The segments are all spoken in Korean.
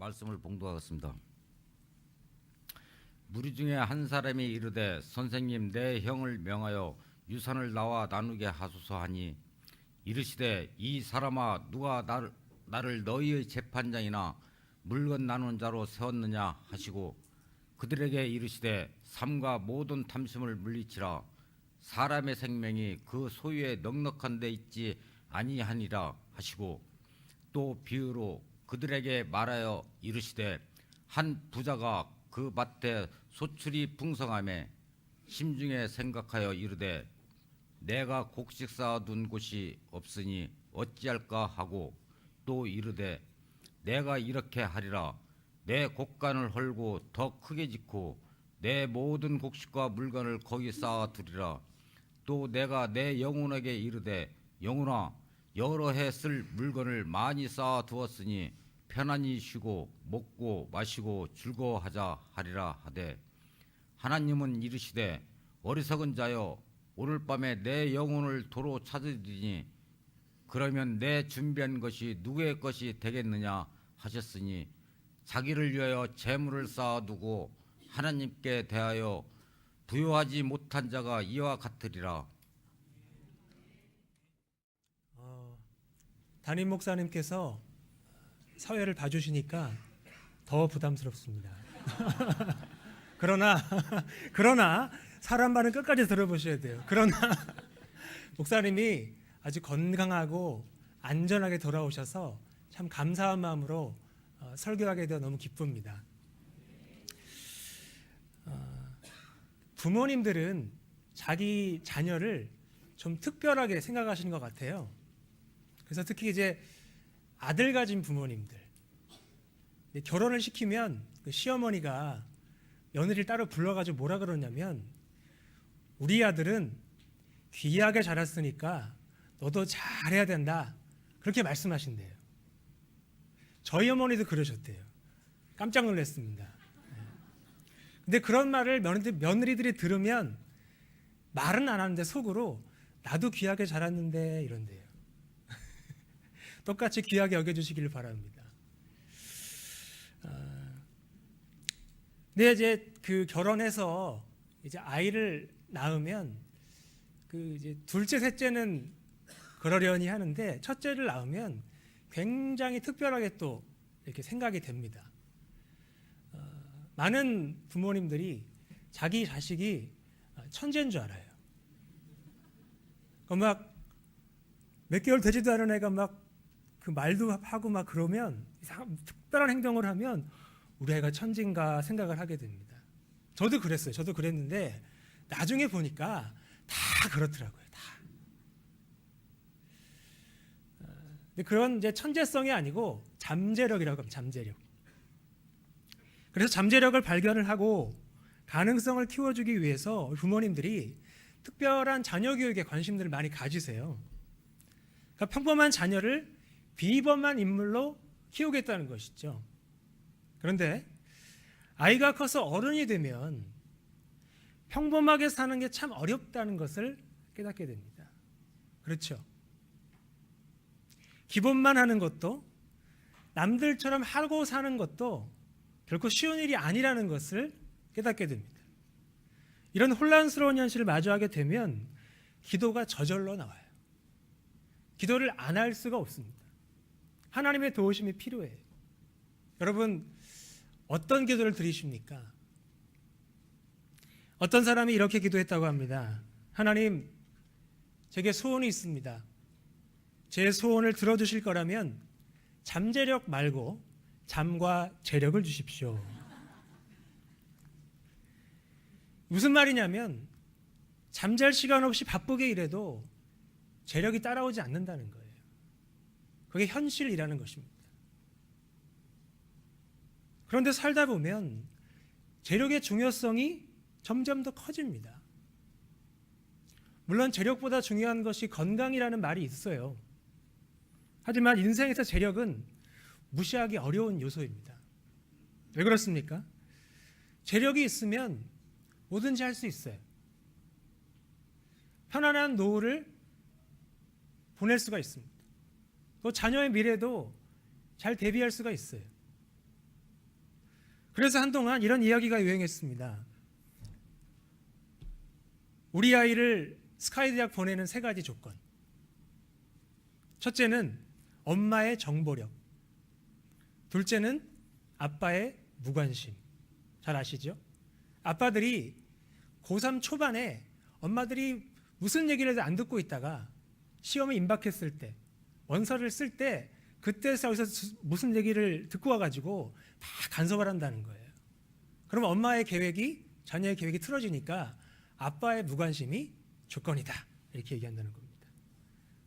말씀을 봉독하겠습니다. 무리 중에 한 사람이 이르되 선생님 내 형을 명하여 유산을 나와 나누게 하소서 하니 이르시되 이 사람아 누가 나를 너희의 재판장이나 물건 나누는 자로 세웠느냐 하시고 그들에게 이르시되 삼가 모든 탐심을 물리치라 사람의 생명이 그 소유에 넉넉한 데 있지 아니하니라 하시고 또 비유로 그들에게 말하여 이르시되 한 부자가 그 밭에 소출이 풍성하매 심중에 생각하여 이르되 내가 곡식 쌓아둔 곳이 없으니 어찌할까 하고 또 이르되 내가 이렇게 하리라 내 곡간을 헐고 더 크게 짓고 내 모든 곡식과 물건을 거기 쌓아두리라 또 내가 내 영혼에게 이르되 영혼아 여러 해 쓸 물건을 많이 쌓아두었으니 편안히 쉬고 먹고 마시고 즐거워하자 하리라 하되 하나님은 이르시되 어리석은 자여 오늘 밤에 내 영혼을 도로 찾으리니 그러면 내 준비한 것이 누구의 것이 되겠느냐 하셨으니 자기를 위하여 재물을 쌓아두고 하나님께 대하여 부요하지 못한 자가 이와 같으리라. 담임 목사님께서 사회를 봐주시니까 더 부담스럽습니다. 그러나 사람 말은 끝까지 들어보셔야 돼요. 그러나 목사님이 아주 건강하고 안전하게 돌아오셔서 참 감사한 마음으로 설교하게 되어 너무 기쁩니다. 부모님들은 자기 자녀를 좀 특별하게 생각하시는 것 같아요. 그래서 특히 이제 아들 가진 부모님들 결혼을 시키면 그 시어머니가 며느리를 따로 불러가지고 뭐라 그러냐면 우리 아들은 귀하게 자랐으니까 너도 잘해야 된다 그렇게 말씀하신대요. 저희 어머니도 그러셨대요. 깜짝 놀랐습니다. 근데 그런 말을 며느리들이 들으면 말은 안 하는데 속으로 나도 귀하게 자랐는데 이런대요. 똑같이 귀하게 여겨주시기를 바랍니다. 근데 이제 그 결혼해서 이제 아이를 낳으면 그 이제 둘째, 셋째는 그러려니 하는데 첫째를 낳으면 굉장히 특별하게 또 이렇게 생각이 됩니다. 많은 부모님들이 자기 자식이 천재인 줄 알아요. 막 몇 개월 되지도 않은 애가 막 그 말도 하고 막 그러면 특별한 행동을 하면 우리 애가 천재인가 생각을 하게 됩니다. 저도 그랬어요. 저도 그랬는데 나중에 보니까 다 그렇더라고요. 다. 근데 그런 이제 천재성이 아니고 잠재력이라고 합니다. 잠재력. 그래서 잠재력을 발견을 하고 가능성을 키워주기 위해서 부모님들이 특별한 자녀 교육에 관심들을 많이 가지세요. 그러니까 평범한 자녀를 비범한 인물로 키우겠다는 것이죠. 그런데 아이가 커서 어른이 되면 평범하게 사는 게 참 어렵다는 것을 깨닫게 됩니다. 그렇죠? 기본만 하는 것도 남들처럼 하고 사는 것도 결코 쉬운 일이 아니라는 것을 깨닫게 됩니다. 이런 혼란스러운 현실을 마주하게 되면 기도가 저절로 나와요. 기도를 안 할 수가 없습니다. 하나님의 도우심이 필요해요. 여러분 어떤 기도를 드리십니까? 어떤 사람이 이렇게 기도했다고 합니다. 하나님, 제게 소원이 있습니다. 제 소원을 들어주실 거라면 잠재력 말고 잠과 재력을 주십시오. 무슨 말이냐면 잠잘 시간 없이 바쁘게 일해도 재력이 따라오지 않는다는 거예요. 그게 현실이라는 것입니다. 그런데 살다 보면 재력의 중요성이 점점 더 커집니다. 물론 재력보다 중요한 것이 건강이라는 말이 있어요. 하지만 인생에서 재력은 무시하기 어려운 요소입니다. 왜 그렇습니까? 재력이 있으면 뭐든지 할 수 있어요. 편안한 노후를 보낼 수가 있습니다. 또 자녀의 미래도 잘 대비할 수가 있어요. 그래서 한동안 이런 이야기가 유행했습니다. 우리 아이를 스카이 대학 보내는 세 가지 조건. 첫째는 엄마의 정보력. 둘째는 아빠의 무관심. 잘 아시죠? 아빠들이 고3 초반에 엄마들이 무슨 얘기를 해도 안 듣고 있다가 시험에 임박했을 때, 원서를 쓸 때 그때 여기서 무슨 얘기를 듣고 와가지고 막 간섭을 한다는 거예요. 그러면 엄마의 계획이, 자녀의 계획이 틀어지니까 아빠의 무관심이 조건이다, 이렇게 얘기한다는 겁니다.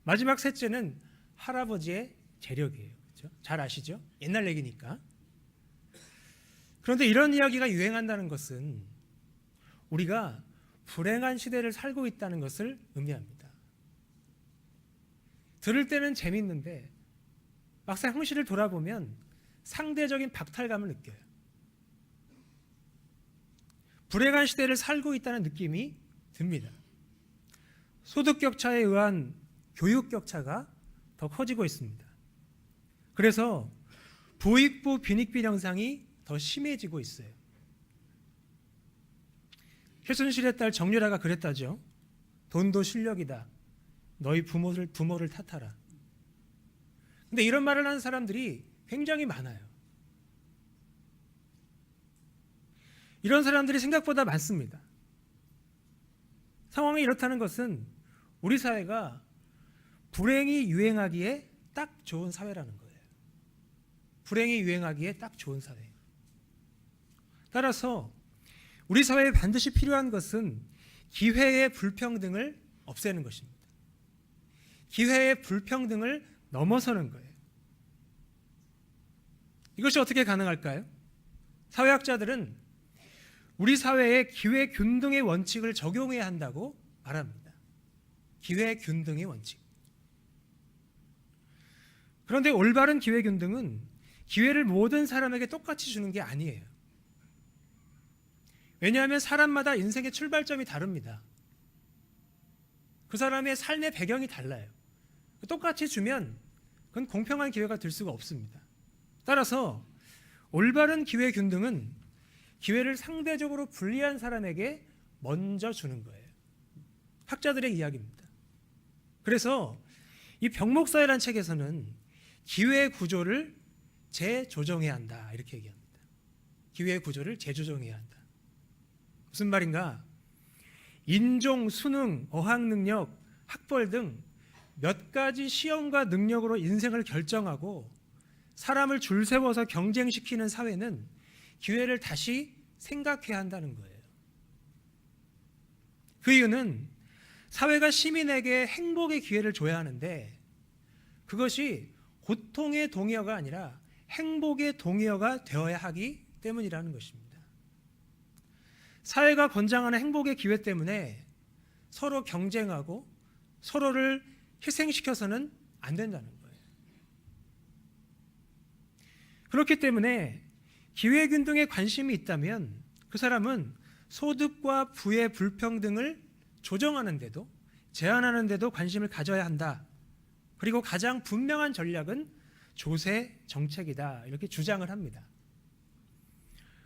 마지막 셋째는 할아버지의 재력이에요. 그렇죠? 잘 아시죠? 옛날 얘기니까. 그런데 이런 이야기가 유행한다는 것은 우리가 불행한 시대를 살고 있다는 것을 의미합니다. 들을 때는 재밌는데 막상 현실을 돌아보면 상대적인 박탈감을 느껴요. 불행한 시대를 살고 있다는 느낌이 듭니다. 소득 격차에 의한 교육 격차가 더 커지고 있습니다. 그래서 부익부 빈익빈 현상이 더 심해지고 있어요. 최순실의 딸 정유라가 그랬다죠. 돈도 실력이다. 너희 부모를 탓하라. 근데 이런 말을 하는 사람들이 굉장히 많아요. 이런 사람들이 생각보다 많습니다. 상황이 이렇다는 것은 우리 사회가 불행이 유행하기에 딱 좋은 사회라는 거예요. 불행이 유행하기에 딱 좋은 사회. 따라서 우리 사회에 반드시 필요한 것은 기회의 불평등을 없애는 것입니다. 기회의 불평등을 넘어서는 거예요. 이것이 어떻게 가능할까요? 사회학자들은 우리 사회에 기회 균등의 원칙을 적용해야 한다고 말합니다. 기회 균등의 원칙. 그런데 올바른 기회 균등은 기회를 모든 사람에게 똑같이 주는 게 아니에요. 왜냐하면 사람마다 인생의 출발점이 다릅니다. 그 사람의 삶의 배경이 달라요. 똑같이 주면 그건 공평한 기회가 될 수가 없습니다. 따라서 올바른 기회 균등은 기회를 상대적으로 불리한 사람에게 먼저 주는 거예요. 학자들의 이야기입니다. 그래서 이 병목사회라는 책에서는 기회 구조를 재조정해야 한다, 이렇게 얘기합니다. 기회 구조를 재조정해야 한다. 무슨 말인가? 인종, 수능, 어학능력, 학벌 등 몇 가지 시험과 능력으로 인생을 결정하고 사람을 줄 세워서 경쟁시키는 사회는 기회를 다시 생각해야 한다는 거예요. 그 이유는 사회가 시민에게 행복의 기회를 줘야 하는데 그것이 고통의 동의어가 아니라 행복의 동의어가 되어야 하기 때문이라는 것입니다. 사회가 권장하는 행복의 기회 때문에 서로 경쟁하고 서로를 희생시켜서는 안 된다는 거예요. 그렇기 때문에 기회균등에 관심이 있다면 그 사람은 소득과 부의 불평등을 조정하는 데도 제한하는 데도 관심을 가져야 한다. 그리고 가장 분명한 전략은 조세 정책이다, 이렇게 주장을 합니다.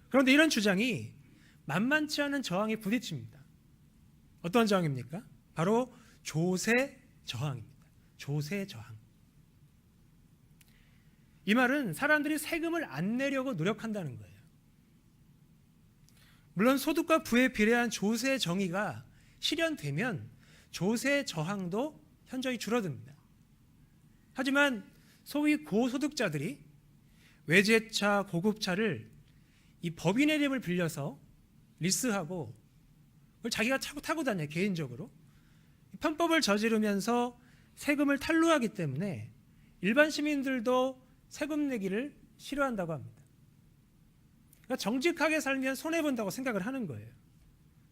그런데 이런 주장이 만만치 않은 저항에 부딪힙니다. 어떤 저항입니까? 바로 조세 저항입니다. 조세 저항. 이 말은 사람들이 세금을 안 내려고 노력한다는 거예요. 물론 소득과 부에 비례한 조세 정의가 실현되면 조세 저항도 현저히 줄어듭니다. 하지만 소위 고소득자들이 외제차, 고급차를 이 법인의 이름을 빌려서 리스하고 그걸 자기가 타고 다녀요. 개인적으로 편법을 저지르면서 세금을 탈루하기 때문에 일반 시민들도 세금 내기를 싫어한다고 합니다. 그러니까 정직하게 살면 손해본다고 생각을 하는 거예요.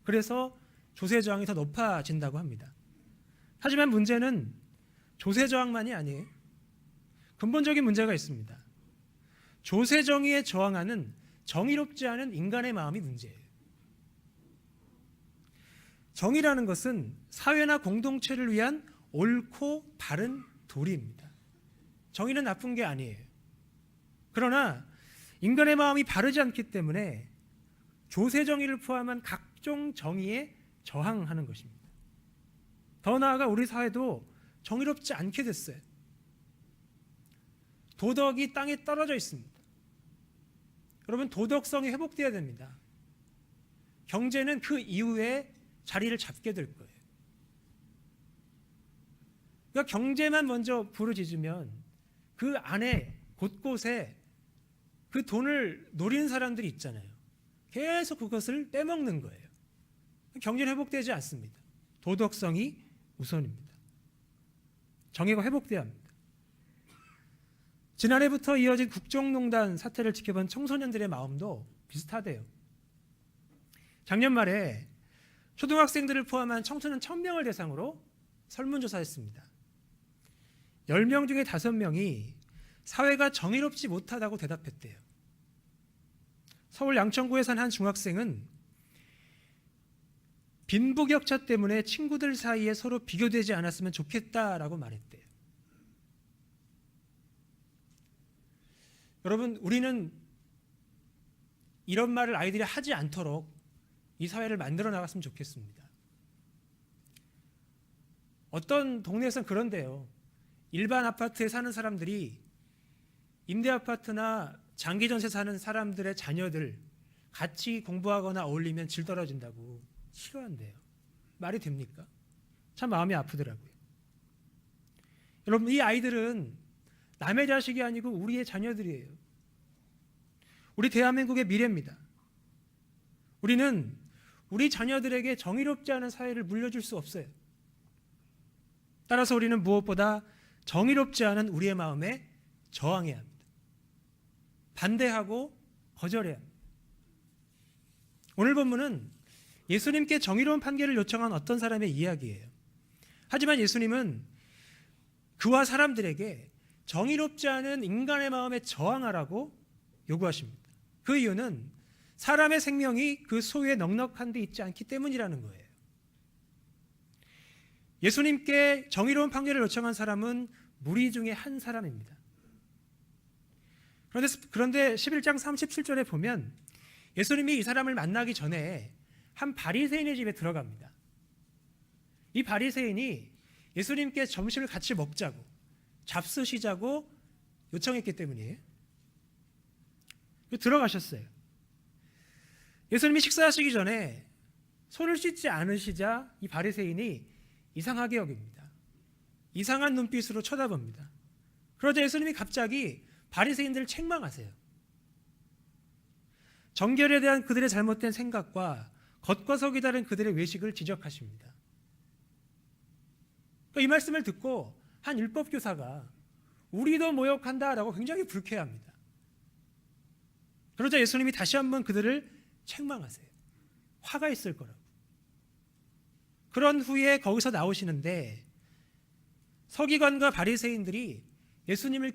그래서 조세 저항이 더 높아진다고 합니다. 하지만 문제는 조세 저항만이 아니에요. 근본적인 문제가 있습니다. 조세 정의에 저항하는 정의롭지 않은 인간의 마음이 문제예요. 정의라는 것은 사회나 공동체를 위한 옳고 바른 도리입니다. 정의는 나쁜 게 아니에요. 그러나 인간의 마음이 바르지 않기 때문에 조세 정의를 포함한 각종 정의에 저항하는 것입니다. 더 나아가 우리 사회도 정의롭지 않게 됐어요. 도덕이 땅에 떨어져 있습니다. 여러분, 도덕성이 회복되어야 됩니다. 경제는 그 이후에 자리를 잡게 될 거예요. 그러니까 경제만 먼저 부르짖으면 그 안에 곳곳에 그 돈을 노리는 사람들이 있잖아요. 계속 그것을 빼먹는 거예요. 경제는 회복되지 않습니다. 도덕성이 우선입니다. 정의가 회복돼야 합니다. 지난해부터 이어진 국정농단 사태를 지켜본 청소년들의 마음도 비슷하대요. 작년 말에 초등학생들을 포함한 청소년 1000명을 대상으로 설문조사했습니다. 10명 중에 5명이 사회가 정의롭지 못하다고 대답했대요. 서울 양천구에 산 한 중학생은 빈부격차 때문에 친구들 사이에 서로 비교되지 않았으면 좋겠다라고 말했대요. 여러분, 우리는 이런 말을 아이들이 하지 않도록 이 사회를 만들어 나갔으면 좋겠습니다. 어떤 동네에서는 그런데요. 일반 아파트에 사는 사람들이 임대 아파트나 장기 전세 사는 사람들의 자녀들 같이 공부하거나 어울리면 질 떨어진다고 싫어한대요. 말이 됩니까? 참 마음이 아프더라고요. 여러분, 이 아이들은 남의 자식이 아니고 우리의 자녀들이에요. 우리 대한민국의 미래입니다. 우리는 우리 자녀들에게 정의롭지 않은 사회를 물려줄 수 없어요. 따라서 우리는 무엇보다 정의롭지 않은 우리의 마음에 저항해야 합니다. 반대하고 거절해야 합니다. 오늘 본문은 예수님께 정의로운 판결을 요청한 어떤 사람의 이야기예요. 하지만 예수님은 그와 사람들에게 정의롭지 않은 인간의 마음에 저항하라고 요구하십니다. 그 이유는 사람의 생명이 그 소유에 넉넉한 데 있지 않기 때문이라는 거예요. 예수님께 정의로운 판결을 요청한 사람은 무리 중에 한 사람입니다. 그런데 11장 37절에 보면 예수님이 이 사람을 만나기 전에 한 바리새인의 집에 들어갑니다. 이 바리새인이 예수님께 점심을 같이 먹자고, 잡수시자고 요청했기 때문이에요. 들어가셨어요. 예수님이 식사하시기 전에 손을 씻지 않으시자 이 바리새인이 이상하게 여깁니다. 이상한 눈빛으로 쳐다봅니다. 그러자 예수님이 갑자기 바리새인들을 책망하세요. 정결에 대한 그들의 잘못된 생각과 겉과 속이 다른 그들의 외식을 지적하십니다. 그러니까 이 말씀을 듣고 한 율법교사가 우리도 모욕한다라고 굉장히 불쾌합니다. 그러자 예수님이 다시 한번 그들을 책망하세요. 화가 있을 거라고. 그런 후에 거기서 나오시는데 서기관과 바리새인들이 예수님을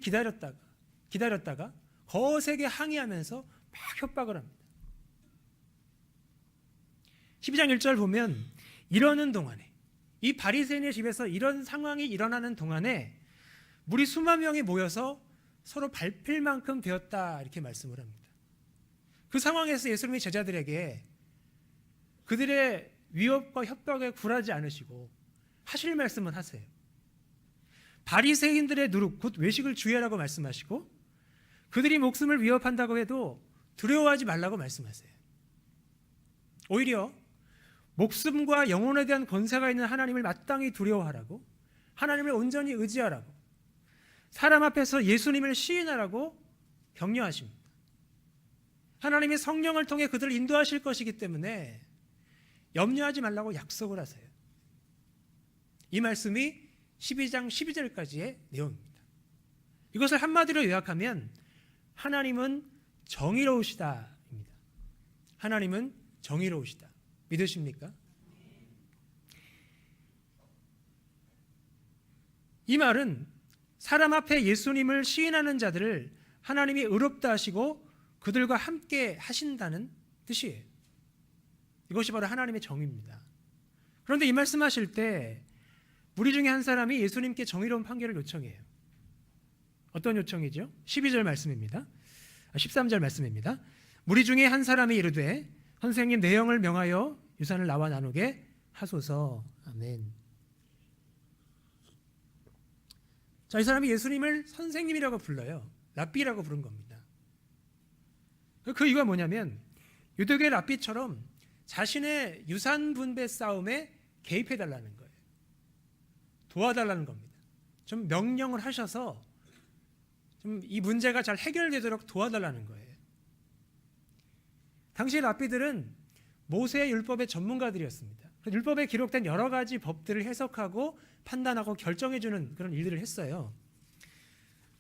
기다렸다가 거세게 항의하면서 막 협박을 합니다. 12장 1절 보면 이러는 동안에, 이 바리새인의 집에서 이런 상황이 일어나는 동안에 무리 수만 명이 모여서 서로 밟힐 만큼 되었다, 이렇게 말씀을 합니다. 그 상황에서 예수님이 제자들에게 그들의 위협과 협박에 굴하지 않으시고 하실 말씀은 하세요. 바리새인들의 누룩, 곧 외식을 주의하라고 말씀하시고 그들이 목숨을 위협한다고 해도 두려워하지 말라고 말씀하세요. 오히려 목숨과 영혼에 대한 권세가 있는 하나님을 마땅히 두려워하라고, 하나님을 온전히 의지하라고, 사람 앞에서 예수님을 시인하라고 격려하십니다. 하나님의 성령을 통해 그들을 인도하실 것이기 때문에 염려하지 말라고 약속을 하세요. 이 말씀이 12장 12절까지의 내용입니다. 이것을 한마디로 요약하면 하나님은 정의로우시다입니다. 하나님은 정의로우시다. 믿으십니까? 이 말은 사람 앞에 예수님을 시인하는 자들을 하나님이 의롭다 하시고 그들과 함께 하신다는 뜻이에요. 이것이 바로 하나님의 정의입니다. 그런데 이 말씀하실 때 무리 중에 한 사람이 예수님께 정의로운 판결을 요청해요. 어떤 요청이죠? 12절 말씀입니다. 13절 말씀입니다. 무리 중에 한 사람이 이르되 선생님 내 형을 명하여 유산을 나와 나누게 하소서. 아멘. 자, 이 사람이 예수님을 선생님이라고 불러요. 랍비라고 부른 겁니다. 그 이유가 뭐냐면 유대교의 랍비처럼 자신의 유산 분배 싸움에 개입해달라는 거예요. 도와달라는 겁니다. 좀 명령을 하셔서 좀 이 문제가 잘 해결되도록 도와달라는 거예요. 당시 랍비들은 모세의 율법의 전문가들이었습니다. 율법에 기록된 여러 가지 법들을 해석하고 판단하고 결정해주는 그런 일들을 했어요.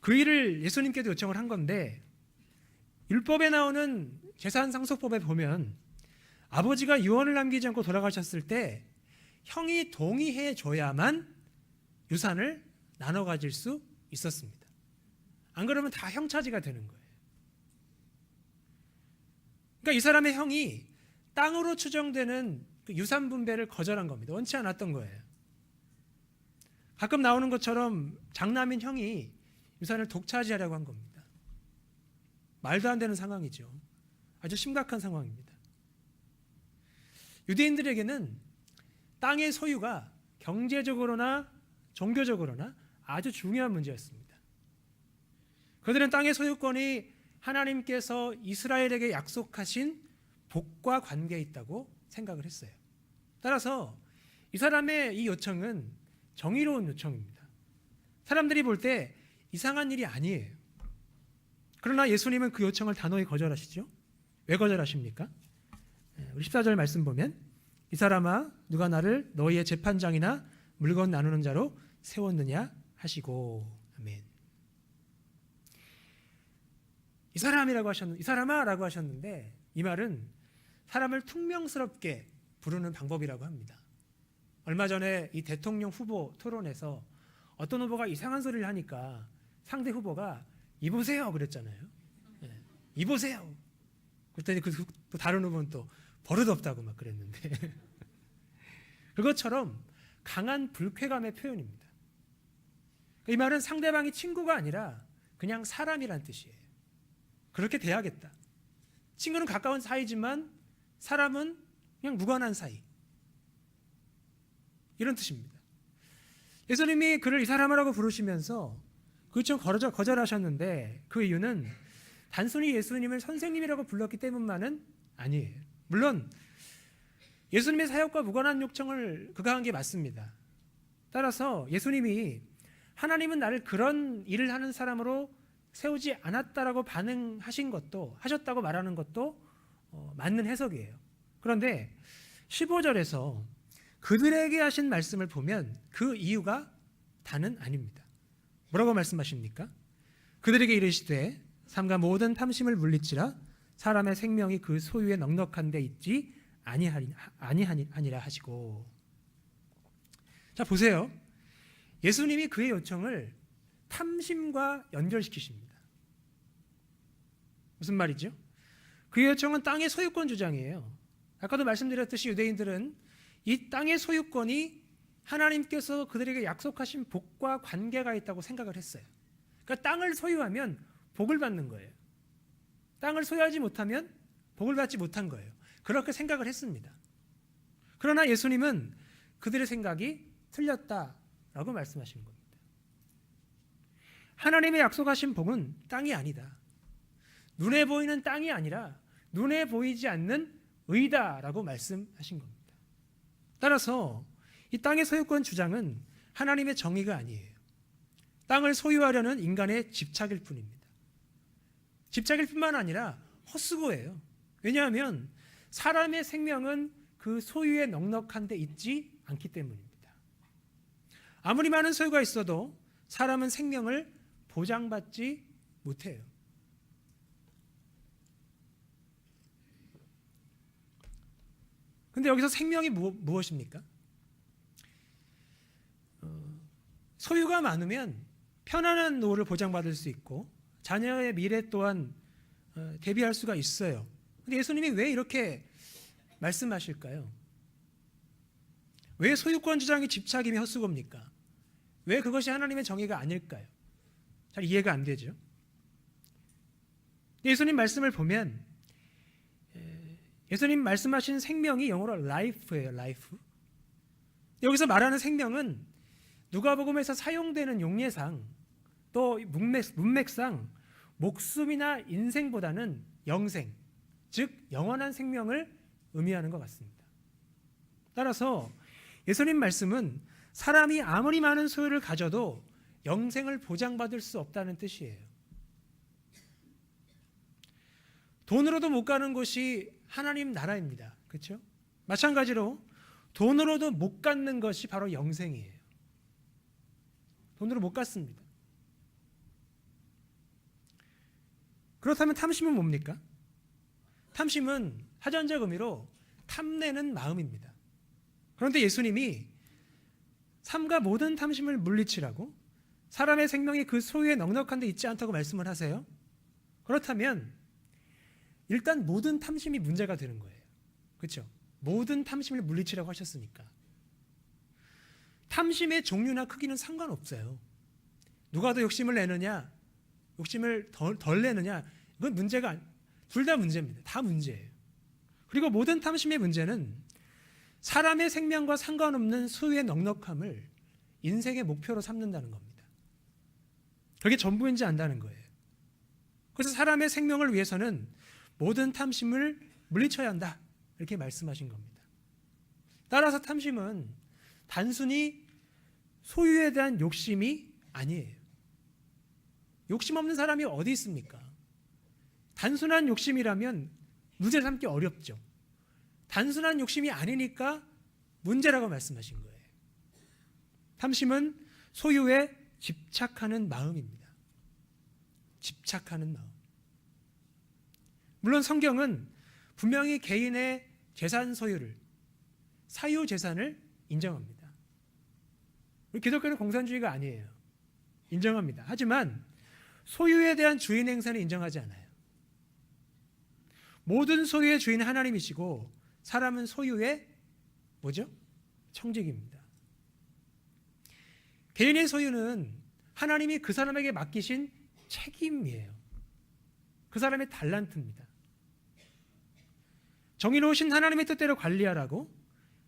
그 일을 예수님께도 요청을 한 건데 율법에 나오는 재산상속법에 보면 아버지가 유언을 남기지 않고 돌아가셨을 때 형이 동의해 줘야만 유산을 나눠 가질 수 있었습니다. 안 그러면 다 형차지가 되는 거예요. 그러니까 이 사람의 형이 땅으로 추정되는 그 유산 분배를 거절한 겁니다. 원치 않았던 거예요. 가끔 나오는 것처럼 장남인 형이 유산을 독차지하려고 한 겁니다. 말도 안 되는 상황이죠. 아주 심각한 상황입니다. 유대인들에게는 땅의 소유가 경제적으로나 종교적으로나 아주 중요한 문제였습니다. 그들은 땅의 소유권이 하나님께서 이스라엘에게 약속하신 복과 관계에 있다고 생각을 했어요. 따라서 이 사람의 이 요청은 정의로운 요청입니다. 사람들이 볼 때 이상한 일이 아니에요. 그러나 예수님은 그 요청을 단호히 거절하시죠. 왜 거절하십니까? 우리 14절 말씀 보면 이 사람아 누가 나를 너희의 재판장이나 물건 나누는 자로 세웠느냐 하시고. 아멘. 이 사람아라고 하셨는데 이 말은 사람을 퉁명스럽게 부르는 방법이라고 합니다. 얼마 전에 이 대통령 후보 토론에서 어떤 후보가 이상한 소리를 하니까 상대 후보가 이보세요 그랬잖아요. 네, 이보세요. 그랬더니 또 다른 후보는 또 버릇없다고 막 그랬는데 그것처럼 강한 불쾌감의 표현입니다. 이 말은 상대방이 친구가 아니라 그냥 사람이란 뜻이에요. 그렇게 대하겠다. 친구는 가까운 사이지만 사람은 그냥 무관한 사이. 이런 뜻입니다. 예수님이 그를 이 사람이라고 부르시면서 그 요청 거절하셨는데 그 이유는 단순히 예수님을 선생님이라고 불렀기 때문만은 아니에요. 물론 예수님의 사역과 무관한 요청을 그가 한 게 맞습니다. 따라서 예수님이 하나님은 나를 그런 일을 하는 사람으로 세우지 않았다라고 반응하신 것도 하셨다고 말하는 것도 맞는 해석이에요. 그런데 15절에서 그들에게 하신 말씀을 보면 그 이유가 다는 아닙니다. 뭐라고 말씀하십니까? 그들에게 이르시되 삼가 모든 탐심을 물리치라 사람의 생명이 그 소유에 넉넉한 데 있지 아니하니라 하시고. 자 보세요. 예수님이 그의 요청을 탐심과 연결시키십니다. 무슨 말이죠? 그의 요청은 땅의 소유권 주장이에요. 아까도 말씀드렸듯이 유대인들은 이 땅의 소유권이 하나님께서 그들에게 약속하신 복과 관계가 있다고 생각을 했어요. 그러니까 땅을 소유하면 복을 받는 거예요. 땅을 소유하지 못하면 복을 받지 못한 거예요. 그렇게 생각을 했습니다. 그러나 예수님은 그들의 생각이 틀렸다라고 말씀하시는 겁니다. 하나님의 약속하신 복은 땅이 아니다. 눈에 보이는 땅이 아니라 눈에 보이지 않는 의다라고 말씀하신 겁니다. 따라서 이 땅의 소유권 주장은 하나님의 정의가 아니에요. 땅을 소유하려는 인간의 집착일 뿐입니다. 집착일 뿐만 아니라 헛수고예요. 왜냐하면 사람의 생명은 그 소유에 넉넉한 데 있지 않기 때문입니다. 아무리 많은 소유가 있어도 사람은 생명을 보장받지 못해요. 근데 여기서 생명이 무엇입니까? 소유가 많으면 편안한 노후를 보장받을 수 있고 자녀의 미래 또한 대비할 수가 있어요. 근데 예수님이 왜 이렇게 말씀하실까요? 왜 소유권 주장이 집착이며 헛수고입니까? 왜 그것이 하나님의 정의가 아닐까요? 잘 이해가 안 되죠. 예수님 말씀을 보면 예수님 말씀하신 생명이 영어로 life예요. life. 여기서 말하는 생명은 누가복음에서 사용되는 용례상 또 문맥상 목숨이나 인생보다는 영생, 즉 영원한 생명을 의미하는 것 같습니다. 따라서 예수님 말씀은 사람이 아무리 많은 소유를 가져도 영생을 보장받을 수 없다는 뜻이에요. 돈으로도 못 가는 곳이 하나님 나라입니다. 그렇죠? 마찬가지로 돈으로도 못 갖는 것이 바로 영생이에요. 돈으로 못 갖습니다. 그렇다면 탐심은 뭡니까? 탐심은 사전적 의미로 탐내는 마음입니다. 그런데 예수님이 삼가 모든 탐심을 물리치라고 사람의 생명이 그 소유에 넉넉한 데 있지 않다고 말씀을 하세요. 그렇다면 일단 모든 탐심이 문제가 되는 거예요. 그렇죠? 모든 탐심을 물리치라고 하셨으니까. 탐심의 종류나 크기는 상관없어요. 누가 더 욕심을 내느냐, 욕심을 덜 내느냐, 이건 문제가 둘 다 문제입니다. 다 문제예요. 그리고 모든 탐심의 문제는 사람의 생명과 상관없는 소유의 넉넉함을 인생의 목표로 삼는다는 겁니다. 그게 전부인지 안다는 거예요. 그래서 사람의 생명을 위해서는 모든 탐심을 물리쳐야 한다. 이렇게 말씀하신 겁니다. 따라서 탐심은 단순히 소유에 대한 욕심이 아니에요. 욕심 없는 사람이 어디 있습니까? 단순한 욕심이라면 문제를 삼기 어렵죠. 단순한 욕심이 아니니까 문제라고 말씀하신 거예요. 탐심은 소유에 집착하는 마음입니다. 집착하는 마음. 물론 성경은 분명히 개인의 재산 소유를, 사유 재산을 인정합니다. 우리 기독교는 공산주의가 아니에요. 인정합니다. 하지만 소유에 대한 주인 행사는 인정하지 않아요. 모든 소유의 주인은 하나님이시고 사람은 소유의 뭐죠? 청직입니다. 개인의 소유는 하나님이 그 사람에게 맡기신 책임이에요. 그 사람의 달란트입니다. 정의로우신 하나님의 뜻대로 관리하라고,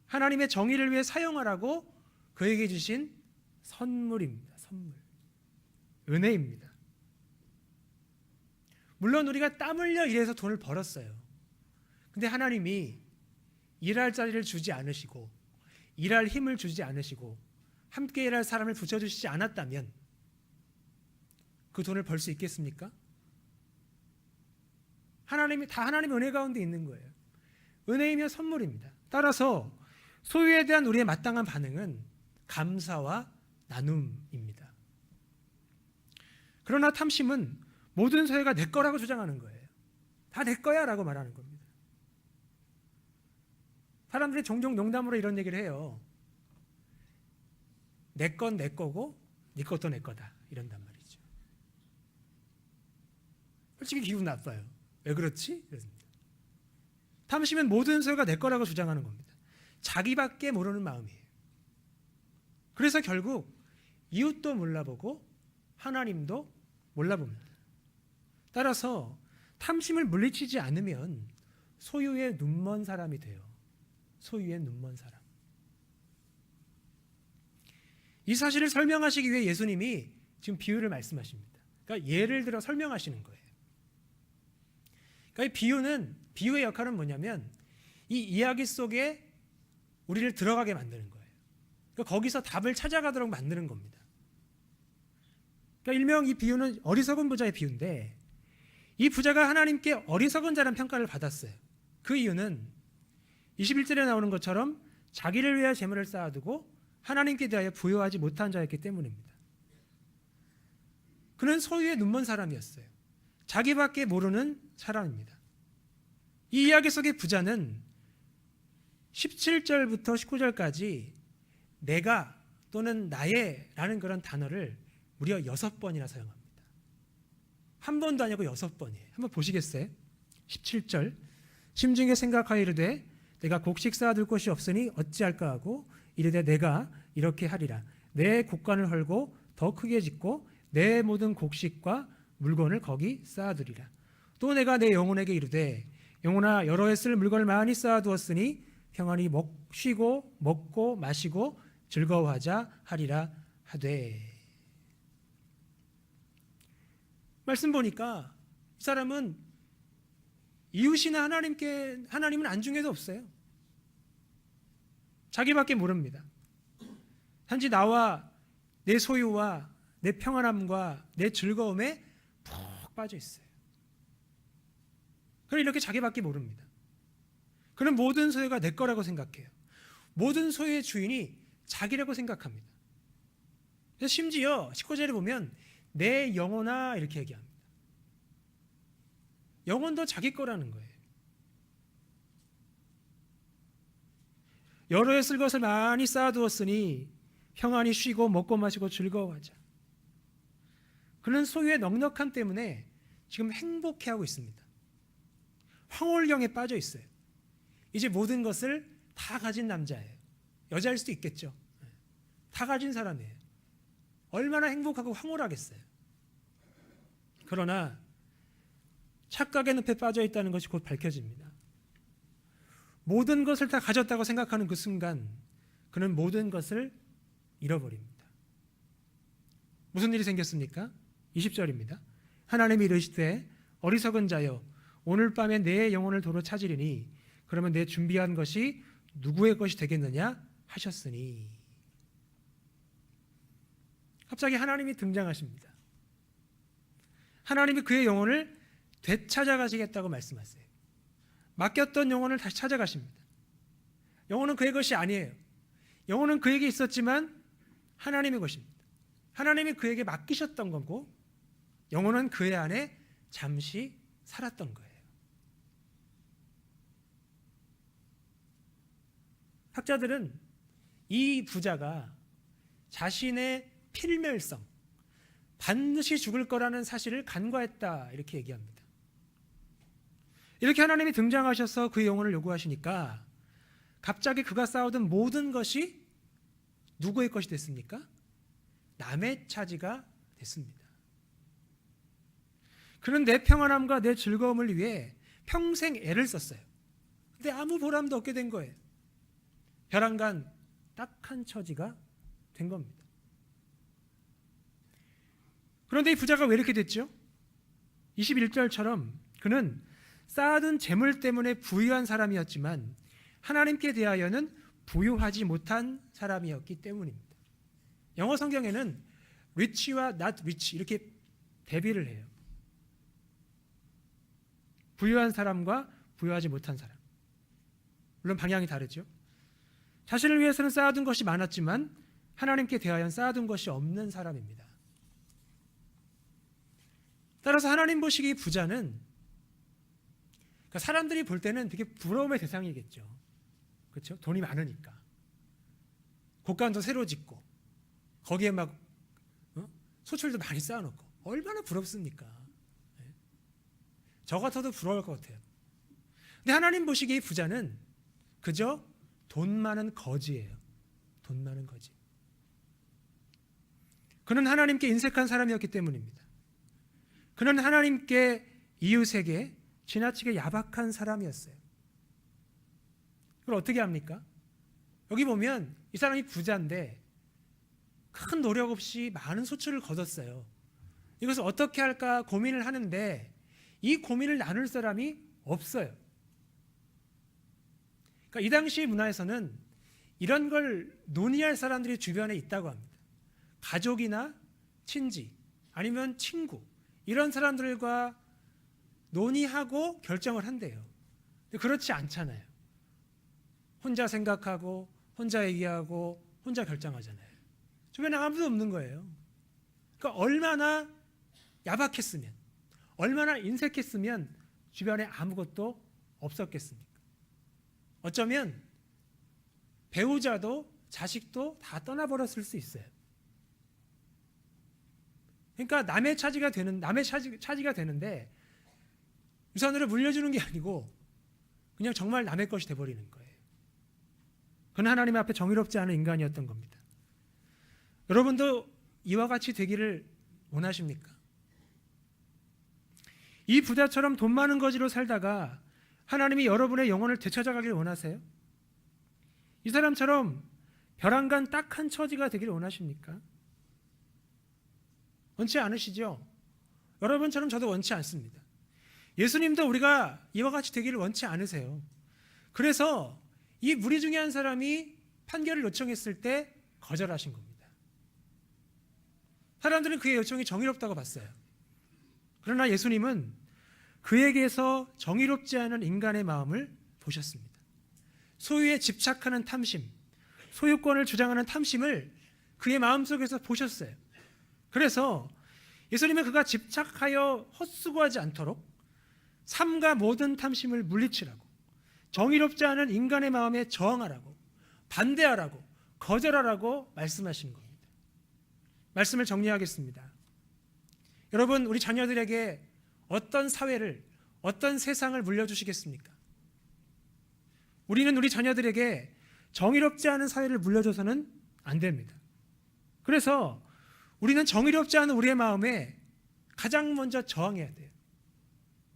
하나님의 정의를 위해 사용하라고 그에게 주신 선물입니다. 선물. 은혜입니다. 물론 우리가 땀 흘려 일해서 돈을 벌었어요. 근데 하나님이 일할 자리를 주지 않으시고 일할 힘을 주지 않으시고 함께 일할 사람을 붙여주시지 않았다면 그 돈을 벌 수 있겠습니까? 하나님이 다 하나님의 은혜 가운데 있는 거예요. 은혜이며 선물입니다. 따라서 소유에 대한 우리의 마땅한 반응은 감사와 나눔입니다. 그러나 탐심은 모든 소유가 내 거라고 주장하는 거예요. 다 내 거야 라고 말하는 겁니다. 사람들이 종종 농담으로 이런 얘기를 해요. 내 건 내 거고 네 것도 내 거다. 이런단 말이죠. 솔직히 기분 나빠요. 왜 그렇지? 그렇습니다. 탐심은 모든 소유가 내 거라고 주장하는 겁니다. 자기밖에 모르는 마음이에요. 그래서 결국 이웃도 몰라보고 하나님도 몰라봅니다. 따라서 탐심을 물리치지 않으면 소유에 눈먼 사람이 돼요. 소유에 눈먼 사람. 이 사실을 설명하시기 위해 예수님이 지금 비유를 말씀하십니다. 그러니까 예를 들어 설명하시는 거예요. 그러니까 이 비유의 역할은 뭐냐면 이 이야기 속에 우리를 들어가게 만드는 거예요. 그러니까 거기서 답을 찾아가도록 만드는 겁니다. 그러니까 일명 이 비유는 어리석은 부자의 비유인데 이 부자가 하나님께 어리석은 자라는 평가를 받았어요. 그 이유는 21절에 나오는 것처럼 자기를 위하여 재물을 쌓아두고 하나님께 대하여 부여하지 못한 자였기 때문입니다. 그는 소유에 눈먼 사람이었어요. 자기밖에 모르는 사람입니다. 이 이야기 속의 부자는 17절부터 19절까지 내가 또는 나의 라는 그런 단어를 무려 6번이나 사용합니다. 한 번도 아니고 6번이에요. 한번 보시겠어요? 17절 심중에 생각하여 이르되 내가 곡식 쌓아둘 곳이 없으니 어찌할까 하고 이르되 내가 이렇게 하리라. 내 곡간을 헐고 더 크게 짓고 내 모든 곡식과 물건을 거기 쌓아두리라. 또 내가 내 영혼에게 이르되 영혼아 여러 해 쓸 물건을 많이 쌓아두었으니 평안히 쉬고 먹고 마시고 즐거워하자 하리라 하되. 말씀 보니까 이 사람은 이웃이나 하나님은 안중에도 없어요. 자기밖에 모릅니다. 단지 나와 내 소유와 내 평안함과 내 즐거움에 푹 빠져 있어요. 그럼 이렇게 자기밖에 모릅니다. 그는 모든 소유가 내 거라고 생각해요. 모든 소유의 주인이 자기라고 생각합니다. 그래서 심지어 19절에 보면 내 영혼아 이렇게 얘기합니다. 영혼도 자기 거라는 거예요. 여러 해 쓸 것을 많이 쌓아두었으니 평안히 쉬고 먹고 마시고 즐거워하자. 그는 소유의 넉넉함 때문에 지금 행복해하고 있습니다. 황홀경에 빠져 있어요. 이제 모든 것을 다 가진 남자예요. 여자일 수도 있겠죠. 다 가진 사람이에요. 얼마나 행복하고 황홀하겠어요. 그러나 착각의 늪에 빠져 있다는 것이 곧 밝혀집니다. 모든 것을 다 가졌다고 생각하는 그 순간 그는 모든 것을 잃어버립니다. 무슨 일이 생겼습니까? 20절입니다. 하나님이 이르시되 어리석은 자여 오늘 밤에 내 영혼을 도로 찾으리니 그러면 내 준비한 것이 누구의 것이 되겠느냐 하셨으니. 갑자기 하나님이 등장하십니다. 하나님이 그의 영혼을 되찾아가시겠다고 말씀하세요. 맡겼던 영혼을 다시 찾아가십니다. 영혼은 그의 것이 아니에요. 영혼은 그에게 있었지만 하나님의 것입니다. 하나님이 그에게 맡기셨던 거고 영혼은 그의 안에 잠시 살았던 거예요. 학자들은 이 부자가 자신의 필멸성, 반드시 죽을 거라는 사실을 간과했다 이렇게 얘기합니다. 이렇게 하나님이 등장하셔서 그의 영혼을 요구하시니까 갑자기 그가 쌓아둔 모든 것이 누구의 것이 됐습니까? 남의 차지가 됐습니다. 그는 내 평안함과 내 즐거움을 위해 평생 애를 썼어요. 근데 아무 보람도 없게 된 거예요. 벼랑간 딱한 처지가 된 겁니다. 그런데 이 부자가 왜 이렇게 됐죠? 21절처럼 그는 쌓아둔 재물 때문에 부유한 사람이었지만 하나님께 대하여는 부유하지 못한 사람이었기 때문입니다. 영어 성경에는 rich와 not rich 이렇게 대비를 해요. 부유한 사람과 부유하지 못한 사람. 물론 방향이 다르죠. 자신을 위해서는 쌓아둔 것이 많았지만 하나님께 대하여는 쌓아둔 것이 없는 사람입니다. 따라서 하나님 보시기에 부자는 그러니까 사람들이 볼 때는 되게 부러움의 대상이겠죠. 그렇죠? 돈이 많으니까. 곳간도 새로 짓고 거기에 막 소출도 많이 쌓아놓고 얼마나 부럽습니까? 저 같아도 부러울 것 같아요. 근데 하나님 보시기에 부자는 그저 돈 많은 거지예요. 돈 많은 거지. 그는 하나님께 인색한 사람이었기 때문입니다. 그는 하나님께 이웃에게 지나치게 야박한 사람이었어요. 그걸 어떻게 합니까? 여기 보면 이 사람이 부자인데 큰 노력 없이 많은 소출을 거뒀어요. 이것을 어떻게 할까 고민을 하는데 이 고민을 나눌 사람이 없어요. 그러니까 이 당시 문화에서는 이런 걸 논의할 사람들이 주변에 있다고 합니다. 가족이나 친지 아니면 친구 이런 사람들과 논의하고 결정을 한대요. 근데 그렇지 않잖아요. 혼자 생각하고 혼자 얘기하고 혼자 결정하잖아요. 주변에 아무도 없는 거예요. 그러니까 얼마나 야박했으면 얼마나 인색했으면 주변에 아무것도 없었겠습니까? 어쩌면 배우자도 자식도 다 떠나버렸을 수 있어요. 그러니까 남의 차지가 되는데 유산으로 물려주는 게 아니고 그냥 정말 남의 것이 돼버리는 거예요. 그는 하나님 앞에 정의롭지 않은 인간이었던 겁니다. 여러분도 이와 같이 되기를 원하십니까? 이 부자처럼 돈 많은 거지로 살다가 하나님이 여러분의 영혼을 되찾아가길 원하세요? 이 사람처럼 벼랑간 딱한 처지가 되기를 원하십니까? 원치 않으시죠? 여러분처럼 저도 원치 않습니다. 예수님도 우리가 이와 같이 되기를 원치 않으세요. 그래서 이 무리 중에 한 사람이 판결을 요청했을 때 거절하신 겁니다. 사람들은 그의 요청이 정의롭다고 봤어요. 그러나 예수님은 그에게서 정의롭지 않은 인간의 마음을 보셨습니다. 소유에 집착하는 탐심, 소유권을 주장하는 탐심을 그의 마음속에서 보셨어요. 그래서 예수님은 그가 집착하여 헛수고하지 않도록 삶과 모든 탐심을 물리치라고, 정의롭지 않은 인간의 마음에 저항하라고, 반대하라고, 거절하라고 말씀하신 겁니다. 말씀을 정리하겠습니다. 여러분, 우리 자녀들에게 어떤 사회를, 어떤 세상을 물려주시겠습니까? 우리는 우리 자녀들에게 정의롭지 않은 사회를 물려줘서는 안 됩니다. 그래서 우리는 정의롭지 않은 우리의 마음에 가장 먼저 저항해야 돼요.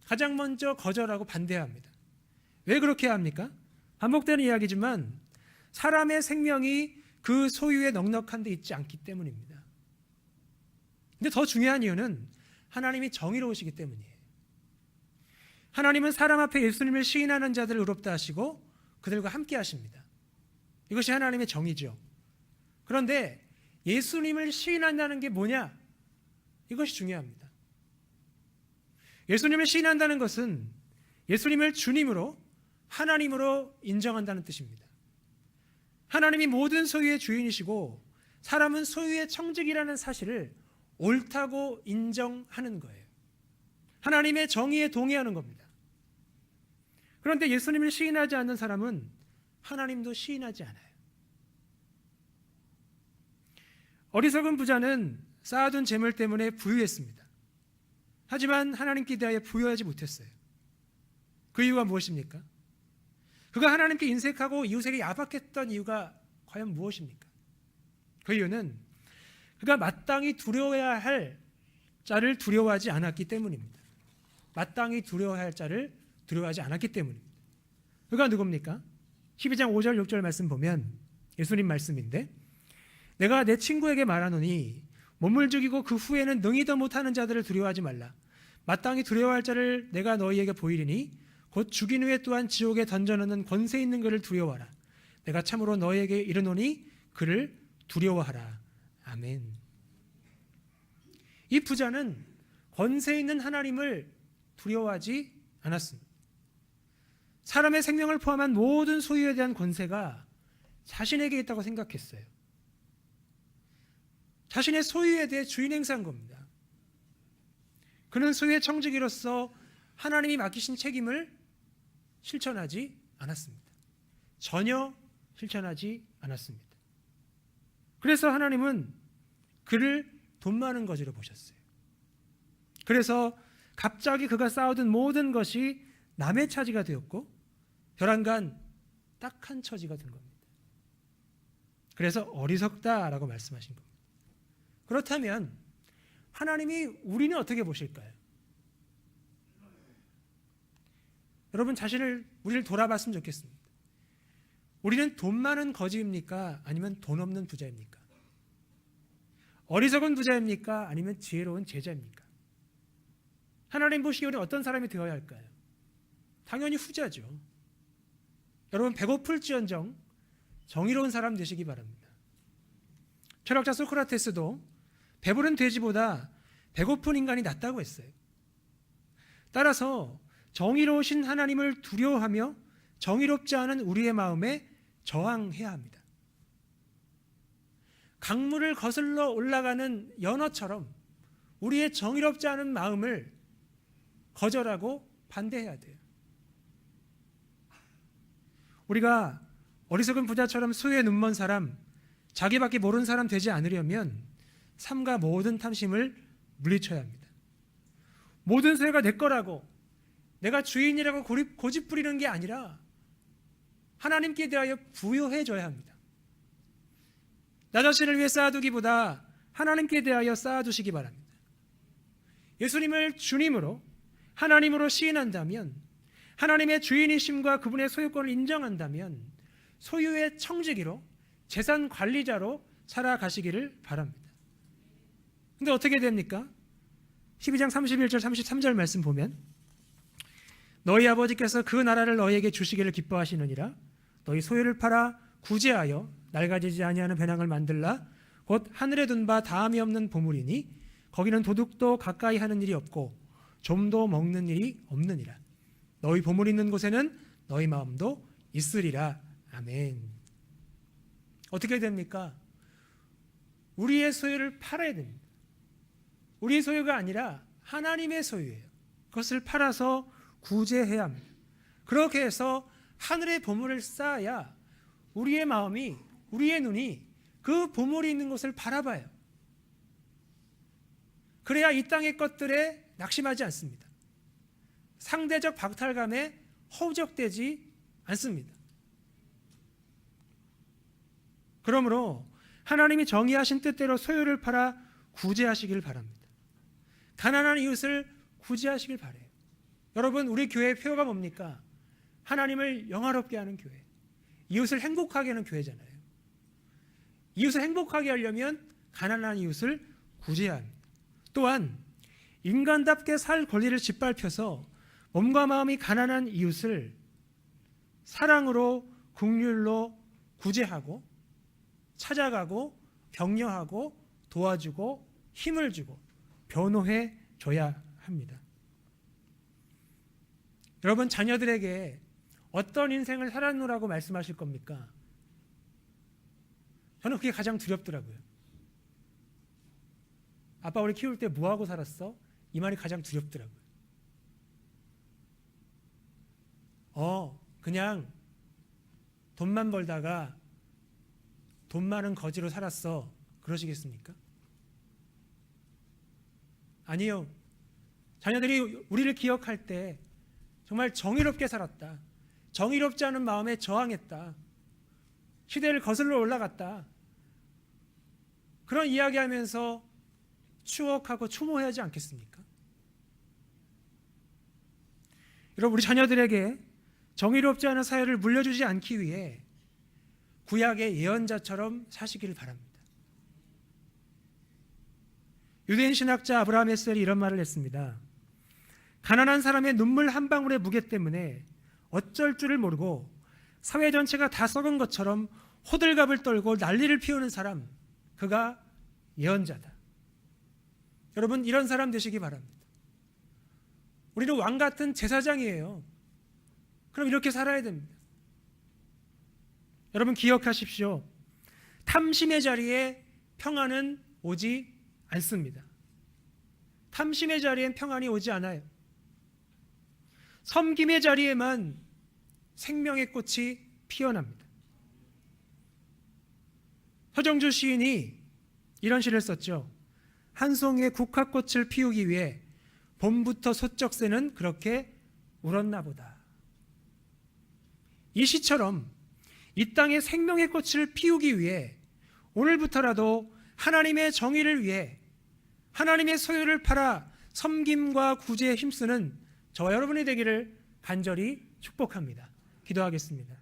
가장 먼저 거절하고 반대해야 합니다. 왜 그렇게 해야 합니까? 반복되는 이야기지만 사람의 생명이 그 소유에 넉넉한 데 있지 않기 때문입니다. 근데 더 중요한 이유는 하나님이 정의로우시기 때문이에요. 하나님은 사람 앞에 예수님을 시인하는 자들을 의롭다 하시고 그들과 함께 하십니다. 이것이 하나님의 정의죠. 그런데 예수님을 시인한다는 게 뭐냐? 이것이 중요합니다. 예수님을 시인한다는 것은 예수님을 주님으로, 하나님으로 인정한다는 뜻입니다. 하나님이 모든 소유의 주인이시고 사람은 소유의 청직이라는 사실을 옳다고 인정하는 거예요. 하나님의 정의에 동의하는 겁니다. 그런데 예수님을 시인하지 않는 사람은 하나님도 시인하지 않아요. 어리석은 부자는 쌓아둔 재물 때문에 부유했습니다. 하지만 하나님께 대하여 부유하지 못했어요. 그 이유가 무엇입니까? 그가 하나님께 인색하고 이웃에게 야박했던 이유가 과연 무엇입니까? 그 이유는 그가 마땅히 두려워해야 할 자를 두려워하지 않았기 때문입니다. 마땅히 두려워해야 할 자를 두려워하지 않았기 때문입니다. 그가 누굽니까? 12장 5절 6절 말씀 보면 예수님 말씀인데, 내가 내 친구에게 말하노니 몸을 죽이고 그 후에는 능히도 못하는 자들을 두려워하지 말라. 마땅히 두려워할 자를 내가 너희에게 보이리니 곧 죽인 후에 또한 지옥에 던져넣는 권세 있는 그를 두려워하라. 내가 참으로 너희에게 이르노니 그를 두려워하라. 아멘. 이 부자는 권세 있는 하나님을 두려워하지 않았습니다. 사람의 생명을 포함한 모든 소유에 대한 권세가 자신에게 있다고 생각했어요. 자신의 소유에 대해 주인 행사한 겁니다. 그는 소유의 청지기로서 하나님이 맡기신 책임을 실천하지 않았습니다. 전혀 실천하지 않았습니다. 그래서 하나님은 그를 돈 많은 거지로 보셨어요. 그래서 갑자기 그가 쌓아둔 모든 것이 남의 차지가 되었고 벼랑간 딱한 처지가 된 겁니다. 그래서 어리석다라고 말씀하신 겁니다. 그렇다면 하나님이 우리는 어떻게 보실까요? 여러분 우리를 돌아봤으면 좋겠습니다. 우리는 돈 많은 거지입니까? 아니면 돈 없는 부자입니까? 어리석은 부자입니까? 아니면 지혜로운 제자입니까? 하나님 보시기에 우리는 어떤 사람이 되어야 할까요? 당연히 후자죠. 여러분, 배고플지언정 정의로운 사람 되시기 바랍니다. 철학자 소크라테스도 배부른 돼지보다 배고픈 인간이 낫다고 했어요. 따라서 정의로우신 하나님을 두려워하며 정의롭지 않은 우리의 마음에 저항해야 합니다. 강물을 거슬러 올라가는 연어처럼 우리의 정의롭지 않은 마음을 거절하고 반대해야 돼요. 우리가 어리석은 부자처럼 소유에 눈먼 사람, 자기밖에 모르는 사람 되지 않으려면 삶과 모든 탐심을 물리쳐야 합니다. 모든 소유가 내 거라고, 내가 주인이라고 고집 부리는 게 아니라 하나님께 대하여 부여해줘야 합니다. 나 자신을 위해 쌓아두기보다 하나님께 대하여 쌓아두시기 바랍니다. 예수님을 주님으로, 하나님으로 시인한다면, 하나님의 주인이심과 그분의 소유권을 인정한다면 소유의 청지기로, 재산 관리자로 살아가시기를 바랍니다. 근데 어떻게 됩니까? 12장 31절 33절 말씀 보면, 너희 아버지께서 그 나라를 너희에게 주시기를 기뻐하시느니라. 너희 소유를 팔아 구제하여 낡아지지 아니하는 배낭을 만들라. 곧 하늘에 둔 바 다함이 없는 보물이니 거기는 도둑도 가까이 하는 일이 없고 좀도 먹는 일이 없느니라. 너희 보물 있는 곳에는 너희 마음도 있으리라. 아멘. 어떻게 됩니까? 우리의 소유를 팔아야 됩니다. 우리의 소유가 아니라 하나님의 소유예요. 그것을 팔아서 구제해야 합니다. 그렇게 해서 하늘의 보물을 쌓아야 우리의 마음이, 우리의 눈이 그 보물이 있는 곳을 바라봐요. 그래야 이 땅의 것들에 낙심하지 않습니다. 상대적 박탈감에 허우적대지 않습니다. 그러므로 하나님이 정의하신 뜻대로 소유를 팔아 구제하시길 바랍니다. 가난한 이웃을 구제하시길 바라요. 여러분, 우리 교회의 표어가 뭡니까? 하나님을 영화롭게 하는 교회, 이웃을 행복하게 하는 교회잖아요. 이웃을 행복하게 하려면 가난한 이웃을 구제해야 합니다. 또한 인간답게 살 권리를 짓밟혀서 몸과 마음이 가난한 이웃을 사랑으로, 긍휼로 구제하고 찾아가고 격려하고 도와주고 힘을 주고 변호해 줘야 합니다. 여러분, 자녀들에게 어떤 인생을 살았노라고 말씀하실 겁니까? 저는 그게 가장 두렵더라고요. 아빠 우리 키울 때 뭐하고 살았어? 이 말이 가장 두렵더라고요. 그냥 돈만 벌다가 돈 많은 거지로 살았어. 그러시겠습니까? 아니요. 자녀들이 우리를 기억할 때 정말 정의롭게 살았다. 정의롭지 않은 마음에 저항했다. 시대를 거슬러 올라갔다. 그런 이야기하면서 추억하고 추모해야지 않겠습니까? 여러분, 우리 자녀들에게 정의롭지 않은 사회를 물려주지 않기 위해 구약의 예언자처럼 사시기를 바랍니다. 유대인 신학자 아브라함 헬셀이 이런 말을 했습니다. 가난한 사람의 눈물 한 방울의 무게 때문에 어쩔 줄을 모르고 사회 전체가 다 썩은 것처럼 호들갑을 떨고 난리를 피우는 사람, 그가 예언자다. 여러분, 이런 사람 되시기 바랍니다. 우리는 왕 같은 제사장이에요. 그럼 이렇게 살아야 됩니다. 여러분, 기억하십시오. 탐심의 자리에 평안은 오지 않습니다. 탐심의 자리엔 평안이 오지 않아요. 섬김의 자리에만 생명의 꽃이 피어납니다. 서정주 시인이 이런 시를 썼죠. 한 송이의 국화꽃을 피우기 위해 봄부터 소쩍새는 그렇게 울었나 보다. 이 시처럼 이 땅에 생명의 꽃을 피우기 위해 오늘부터라도 하나님의 정의를 위해 하나님의 소유를 팔아 섬김과 구제에 힘쓰는 저와 여러분이 되기를 간절히 축복합니다. 기도하겠습니다.